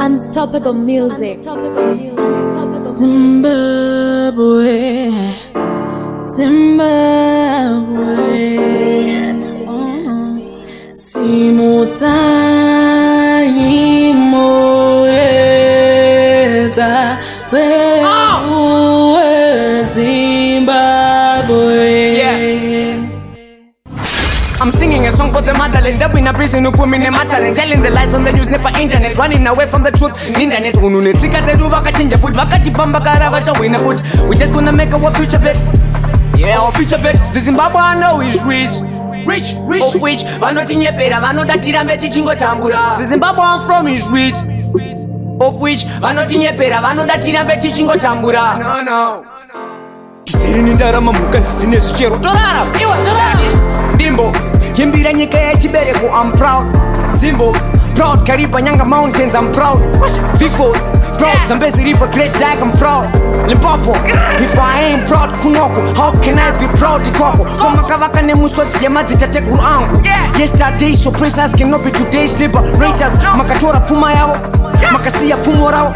Unstoppable music. Zimbabwe, simutayimoeza wewe Zimbabwe. I'm singing a song for the motherland. That in a prison who put me in a matterland. Telling the lies on the news, never internet. Running away from the truth. Internet unune tika tedu waka change food. Waka tibamba kara wacha win a food. We just gonna make our future bet. Yeah, our future bet. The Zimbabwe I know is rich. Rich. Of which vano tinyepera vano datira chingo tambura. The Zimbabwe I'm from is rich. Of which vano tinyepera vano datira chingo tambura. No. Tisiri nindarama mukanzine zvichero. Torara. Dimbo, Kimbira nyika ya chibereko, I'm proud. Zimbo, proud. Kariba Nyanga Mountains, I'm proud. Vikos, proud. Zambezi River, Great Jack, I'm proud. Limpopo, if I ain't proud kunoko, how can I be proud Ikoko? Kama kavaka ne muswati ya mazi tateku angu. Yesterday's oppressors cannot be today's liberators. Makatora puma yao, makasiya pumo rao.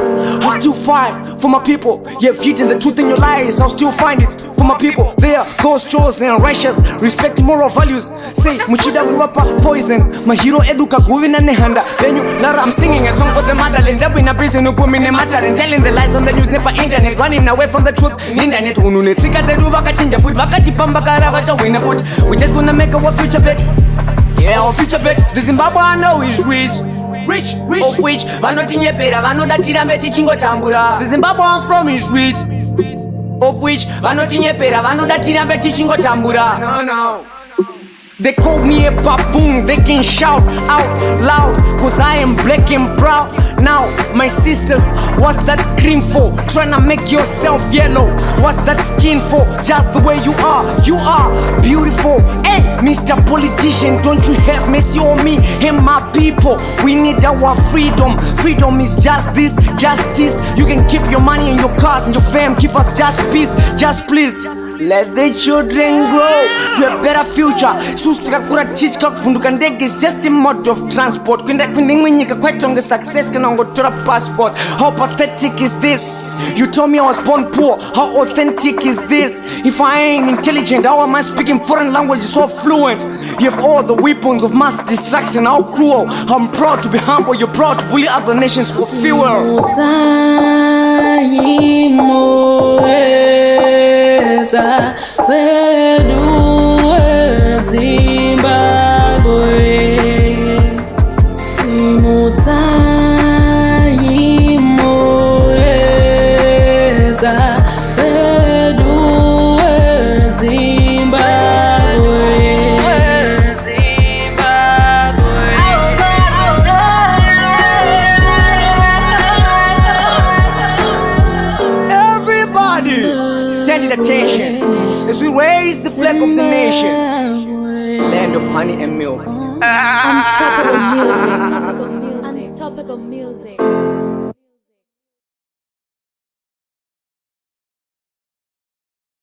I still fight for my people. Yeah, if you hidden the truth in your lies, I'll still find it for my people. There goes chosen, righteous, respect moral values. Say, muchida guwapa poison. My hero eduka guvina nehanda. Then you, Lara, I'm singing a song for the motherland. That in a prison who put me in a matter and telling the lies on the news, never internet. Running away from the truth, internet unune tika tedu waka change food. Waka tipamba kara wacha win a food. We just gonna make our future bet. Yeah, our future bet. The Zimbabwe I know is rich. Of which vano tinyepera vano datira chingo tambura. The Zimbabwe I'm from is rich. Of which vano tinyepera vano datira chingo tambura. No. They call me a baboon, they can shout out loud, cause I am black and proud. Now, my sisters, what's that cream for? Tryna make yourself yellow. What's that skin for? Just the way you are beautiful. Hey, Mr. Politician, don't you have mercy on me and my people? We need our freedom. Freedom is just this, justice. You can keep your money and your cars and your fam. Give us just peace, just please. Let the children grow to a better future. Sustika kura chichka kufunduka ndege is just a mode of transport. Kwenda kwindinyika kwetonga success kana ngotora passport. How pathetic is this? You told me I was born poor. How authentic is this? If I ain't intelligent, how am I speaking foreign languages so fluent? You have all the weapons of mass destruction. How cruel. I'm proud to be humble. You're proud to bully other nations for fuel. Standing attention as we raise the flag of the nation, land of honey and milk. Unstoppable music.